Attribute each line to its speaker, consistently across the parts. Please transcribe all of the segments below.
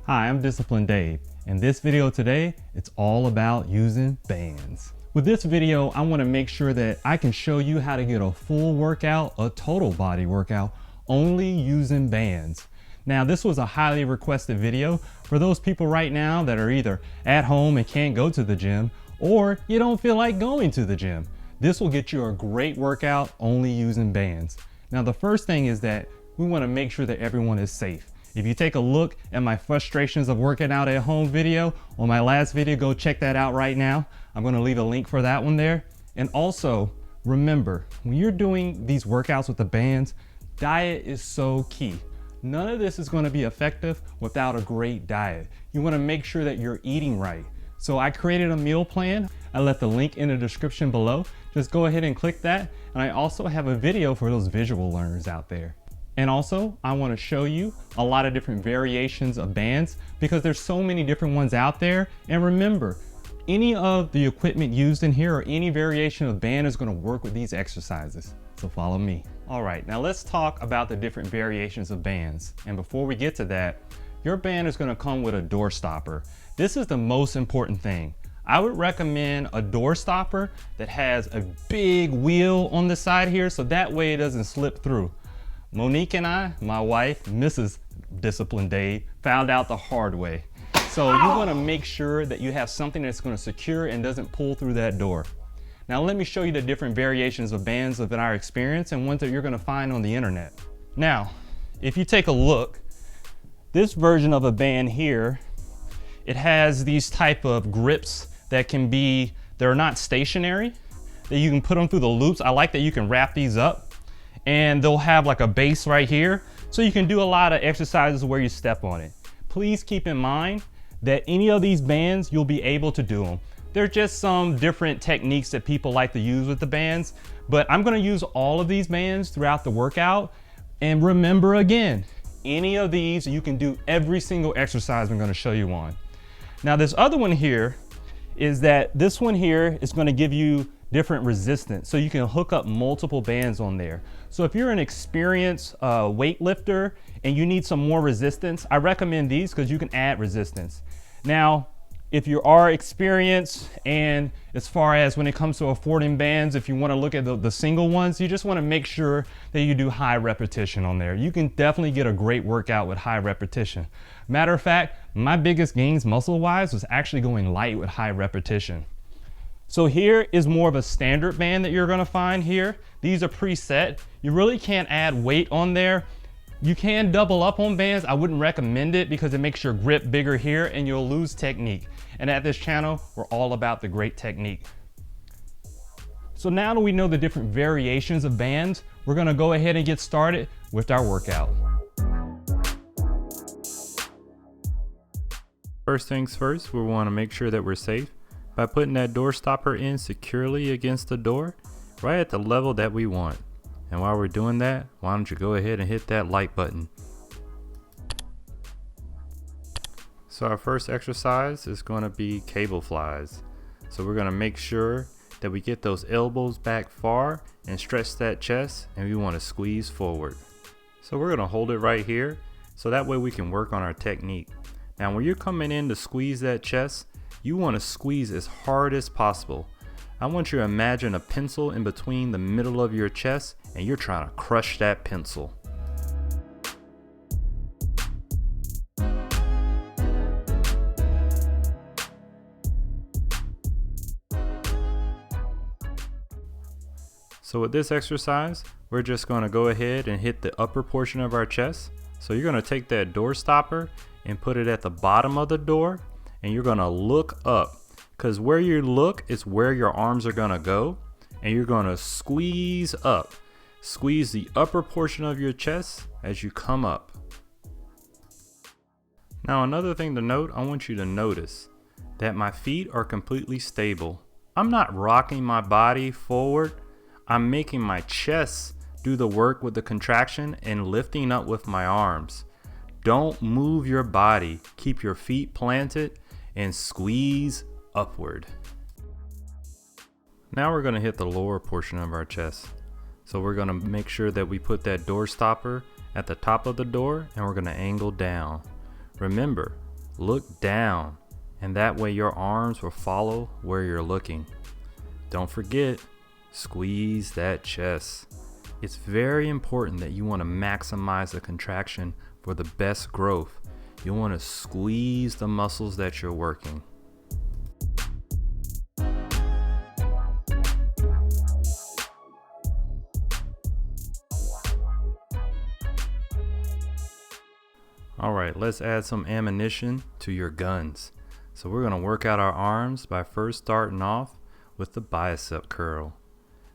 Speaker 1: Hi, I'm Disciplined Dave. In this video today, it's all about using bands. With this video, I want to make sure that I can show you how to get a full workout, a total body workout, only using bands. Now, this was a highly requested video for those people right now that are either at home and can't go to the gym, or you don't feel like going to the gym. This will get you a great workout only using bands. Now, the first thing is that we want to make sure that everyone is safe. If you take a look at my frustrations of working out at home video on my last video, go check that out right now. I'm going to leave a link for that one there. And also remember, when you're doing these workouts with the bands, diet is so key. None of this is going to be effective without a great diet. You want to make sure that you're eating right. So I created a meal plan. I left the link in the description below. Just go ahead and click that. And I also have a video for those visual learners out there. And also, I want to show you a lot of different variations of bands because there's so many different ones out there. And remember, any of the equipment used in here or any variation of band is going to work with these exercises. So follow me. All right, now let's talk about the different variations of bands. And before we get to that, your band is going to come with a door stopper. This is the most important thing. I would recommend a door stopper that has a big wheel on the side here so that way it doesn't slip through. Monique and I, my wife, Mrs. Disciplined Dave, found out the hard way. So you want to make sure that you have something that's going to secure and doesn't pull through that door. Now let me show you the different variations of bands in our experience and ones that you're going to find on the internet. Now, if you take a look, this version of a band here, it has these type of grips that they're not stationary, that you can put them through the loops. I like that you can wrap these up. And they'll have like a base right here. So you can do a lot of exercises where you step on it. Please keep in mind that any of these bands, you'll be able to do them. There are just some different techniques that people like to use with the bands, but I'm gonna use all of these bands throughout the workout. And remember again, any of these, you can do every single exercise I'm gonna show you on. Now this other one here is that this one here is gonna give you different resistance. So you can hook up multiple bands on there. So if you're an experienced weightlifter and you need some more resistance, I recommend these because you can add resistance. Now, if you are experienced and as far as when it comes to affording bands, if you want to look at the single ones, you just want to make sure that you do high repetition on there. You can definitely get a great workout with high repetition. Matter of fact, my biggest gains muscle-wise was actually going light with high repetition. So here is more of a standard band that you're gonna find here. These are preset. You really can't add weight on there. You can double up on bands. I wouldn't recommend it because it makes your grip bigger here and you'll lose technique. And at this channel, we're all about the great technique. So now that we know the different variations of bands, we're gonna go ahead and get started with our workout. First things first, we wanna make sure that we're safe by putting that door stopper in securely against the door, right at the level that we want. And while we're doing that, why don't you go ahead and hit that like button. So our first exercise is going to be cable flies. So we're going to make sure that we get those elbows back far and stretch that chest, and we want to squeeze forward. So we're going to hold it right here so that way we can work on our technique. Now when you're coming in to squeeze that chest, you want to squeeze as hard as possible. I want you to imagine a pencil in between the middle of your chest and you're trying to crush that pencil. So with this exercise, we're just going to go ahead and hit the upper portion of our chest. So you're going to take that door stopper and put it at the bottom of the door. And you're gonna look up because where you look is where your arms are gonna go, and you're gonna squeeze up. Squeeze the upper portion of your chest as you come up. Now another thing to note, I want you to notice that my feet are completely stable. I'm not rocking my body forward. I'm making my chest do the work with the contraction and lifting up with my arms. Don't move your body. Keep your feet planted and squeeze upward. Now we're going to hit the lower portion of our chest. So we're going to make sure that we put that door stopper at the top of the door and we're going to angle down. Remember,
Speaker 2: look down, and that way your arms will follow where you're looking. Don't forget, squeeze that chest. It's very important that you want to maximize the contraction for the best growth. You want to squeeze the muscles that you're working. All right, let's add some ammunition to your guns. So we're going to work out our arms by first starting off with the bicep curl.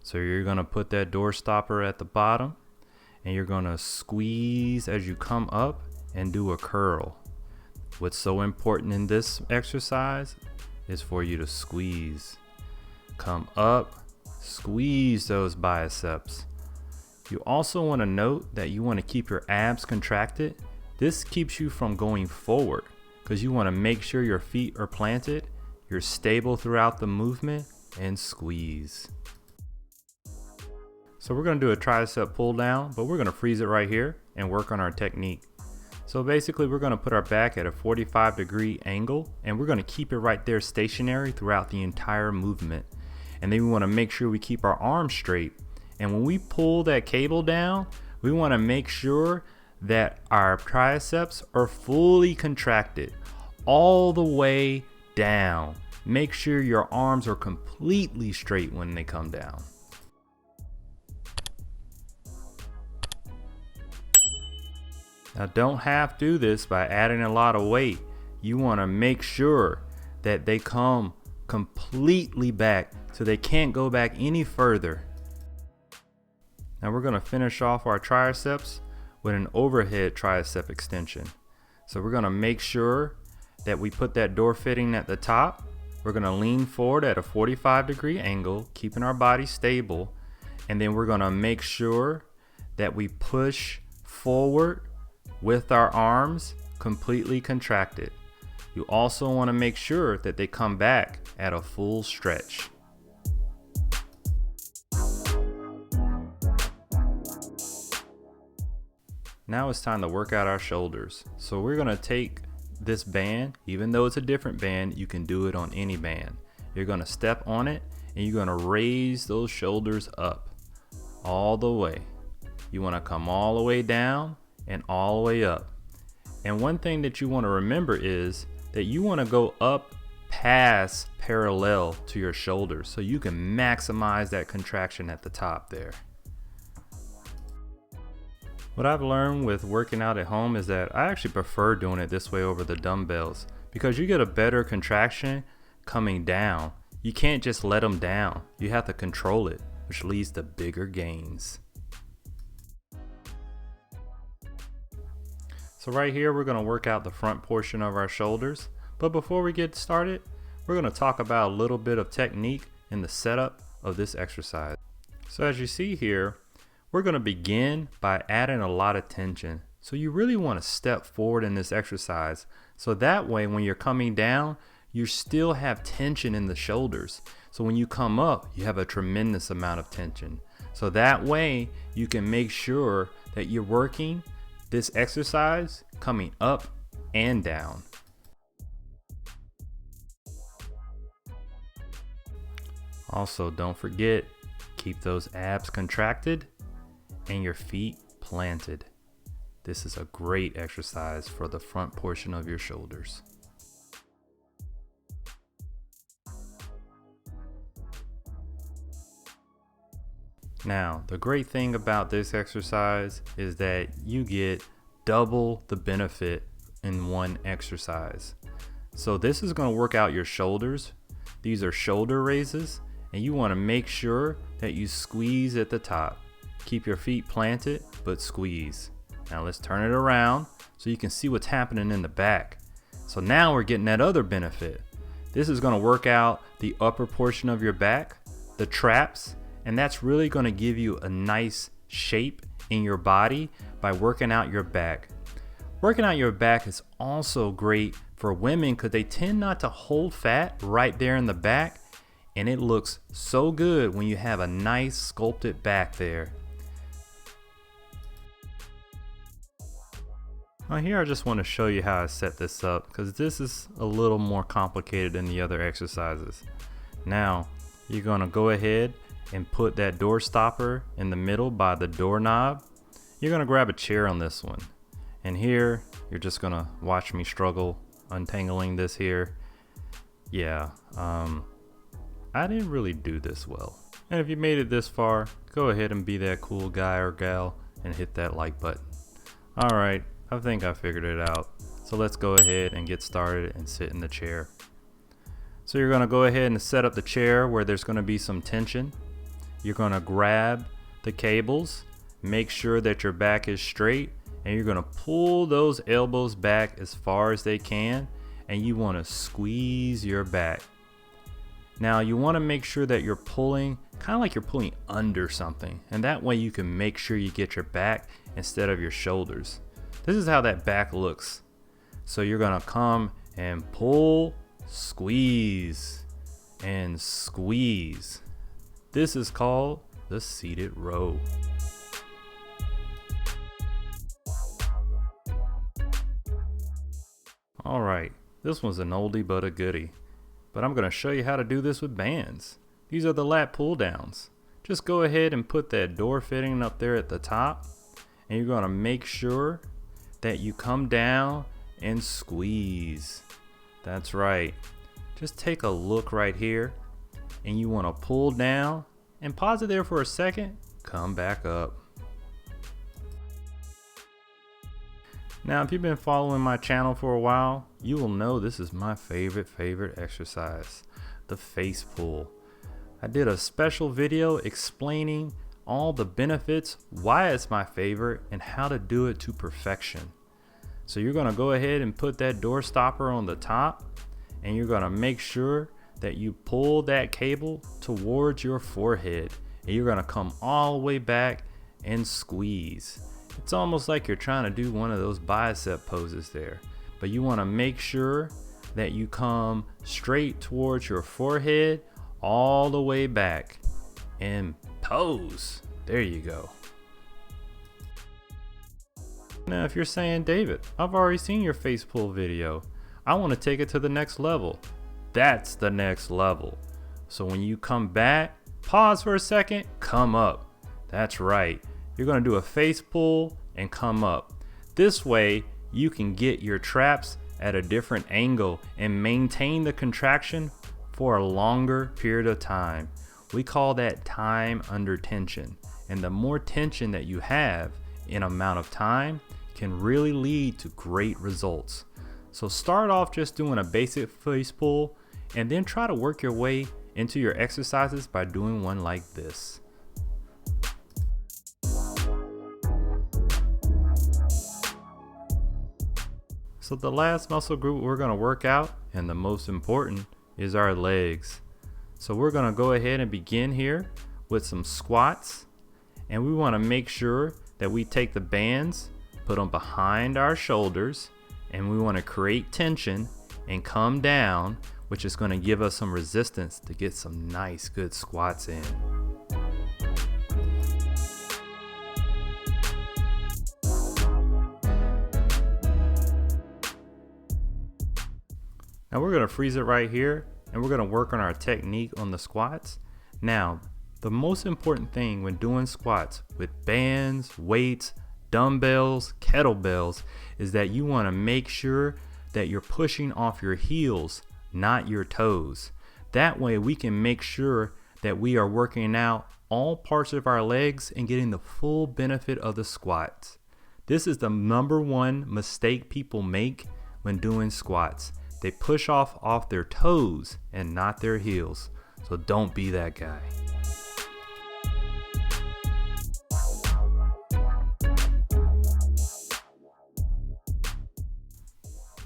Speaker 2: So you're going to put that door stopper at the bottom, and you're going to squeeze as you come up and do a curl. What's so important in this exercise is for you to squeeze. Come up, squeeze those biceps. You also want to note that you want to keep your abs contracted. This keeps you from going forward because you want to make sure your feet are planted, you're stable throughout the movement, and squeeze. So we're going to do a tricep pull down, but we're going to freeze it right here and work on our technique. So basically we're going to put our back at a 45-degree angle, and we're going to keep it right there stationary throughout the entire movement. And then we want to make sure we keep our arms straight. And when we pull that cable down, we want to make sure that our triceps are fully contracted all the way down. Make sure your arms are completely straight when they come down. Now don't have to do this by adding a lot of weight. You want to make sure that they come completely back so they can't go back any further. Now we're going to finish off our triceps with an overhead tricep extension. So we're going to make sure that we put that door fitting at the top. We're going to lean forward at a 45-degree angle, keeping our body stable. And then we're going to make sure that we push forward with our arms completely contracted. You also want to make sure that they come back at a full stretch. Now it's time to work out our shoulders. So we're going to take this band, even though it's a different band, you can do it on any band. You're going to step on it and you're going to raise those shoulders up all the way. You want to come all the way down and all the way up. And one thing that you want to remember is that you want to go up past parallel to your shoulders so you can maximize that contraction at the top there. What I've learned with working out at home is that I actually prefer doing it this way over the dumbbells because you get a better contraction coming down. You can't just let them down. You have to control it, which leads to bigger gains. So right here, we're going to work out the front portion of our shoulders. But before we get started, we're going to talk about a little bit of technique in the setup of this exercise. So as you see here, we're going to begin by adding a lot of tension. So you really want to step forward in this exercise. So that way, when you're coming down, you still have tension in the shoulders. So when you come up, you have a tremendous amount of tension. So that way, you can make sure that you're working this exercise coming up and down. Also, don't forget, keep those abs contracted and your feet planted. This is a great exercise for the front portion of your shoulders. Now, the great thing about this exercise is that you get double the benefit in one exercise. So this is going to work out your shoulders. These are shoulder raises, and you want to make sure that you squeeze at the top. Keep your feet planted, but squeeze. Now let's turn it around so you can see what's happening in the back. So now we're getting that other benefit. This is going to work out the upper portion of your back, the traps, and that's really going to give you a nice shape in your body by working out your back. Working out your back is also great for women because they tend not to hold fat right there in the back, and it looks so good when you have a nice sculpted back there. Now here I just want to show you how I set this up, because this is a little more complicated than the other exercises. Now you're going to go ahead and put that door stopper in the middle by the doorknob. You're going to grab a chair on this one, and here you're just going to watch me struggle untangling this here. Yeah, I didn't really do this well. And if you made it this far, go ahead and be that cool guy or gal and hit that like button. Alright, I think I figured it out. So let's go ahead and get started and sit in the chair. So you're going to go ahead and set up the chair where there's going to be some tension. You're going to grab the cables, make sure that your back is straight, and you're going to pull those elbows back as far as they can, and you want to squeeze your back. Now you want to make sure that you're pulling kind of like you're pulling under something, and that way you can make sure you get your back instead of your shoulders. This is how that back looks. So you're going to come and pull, squeeze, and squeeze. This is called the seated row. Alright, this one's an oldie but a goodie, but I'm going to show you how to do this with bands. These are the lat pull downs. Just go ahead and put that door fitting up there at the top, and you're going to make sure that you come down and squeeze. That's right. Just take a look right here, and you want to pull down and pause it there for a second, come back up. Now if you've been following my channel for a while, you will know this is my favorite exercise, the face pull. I did a special video explaining all the benefits, why it's my favorite, and how to do it to perfection. So you're going to go ahead and put that door stopper on the top, and you're going to make sure that you pull that cable towards your forehead, and you're going to come all the way back and squeeze. It's almost like you're trying to do one of those bicep poses there, but you want to make sure that you come straight towards your forehead all the way back and pose. There you go. Now if you're saying, David, I've already seen your face pull video, I want to take it to the next level. That's the next level. So when you come back, pause for a second, come up. That's right. You're going to do a face pull and come up. This way you can get your traps at a different angle and maintain the contraction for a longer period of time. We call that time under tension. And the more tension that you have in amount of time can really lead to great results. So start off just doing a basic face pull, and then try to work your way into your exercises by doing one like this. So the last muscle group we're going to work out, and the most important, is our legs. So we're going to go ahead and begin here with some squats, and we want to make sure that we take the bands, put them behind our shoulders, and we want to create tension and come down, which is going to give us some resistance to get some nice good squats in. Now we're going to freeze it right here, and we're going to work on our technique on the squats. Now, the most important thing when doing squats with bands, weights, dumbbells, kettlebells, is that you want to make sure that you're pushing off your heels, not your toes. That way we can make sure that we are working out all parts of our legs and getting the full benefit of the squats. This is the number one mistake people make when doing squats. They push off their toes and not their heels. So don't be that guy.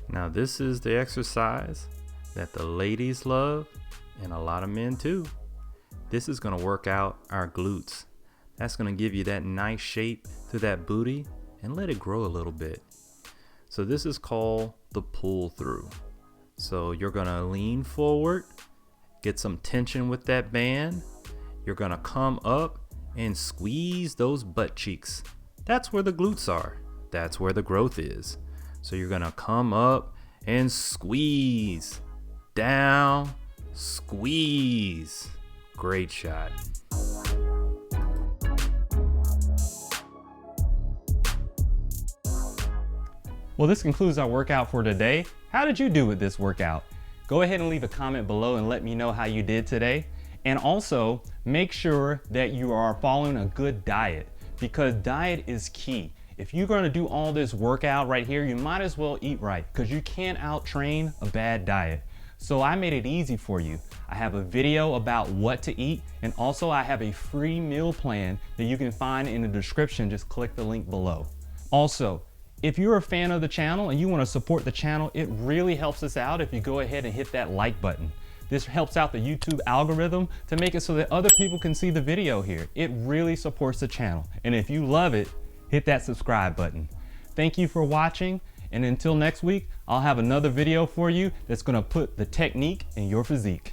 Speaker 2: Now this is the exercise that the ladies love, and a lot of men too. This is going to work out our glutes. That's going to give you that nice shape to that booty and let it grow a little bit. So this is called the pull through. So you're going to lean forward, get some tension with that band. You're going to come up and squeeze those butt cheeks. That's where the glutes are. That's where the growth is. So you're gonna come up and squeeze, down, squeeze. Great shot.
Speaker 1: Well, this concludes our workout for today. How did you do with this workout? Go ahead and leave a comment below and let me know how you did today. And also make sure that you are following a good diet, because diet is key. If you're going to do all this workout right here, you might as well eat right, because you can't out-train a bad diet. So I made it easy for you. I have a video about what to eat, and also I have a free meal plan that you can find in the description. Just click the link below. Also, if you're a fan of the channel and you want to support the channel, it really helps us out if you go ahead and hit that like button. This helps out the YouTube algorithm to make it so that other people can see the video here. It really supports the channel. And if you love it, hit that subscribe button. Thank you for watching. And until next week, I'll have another video for you that's going to put the technique in your physique.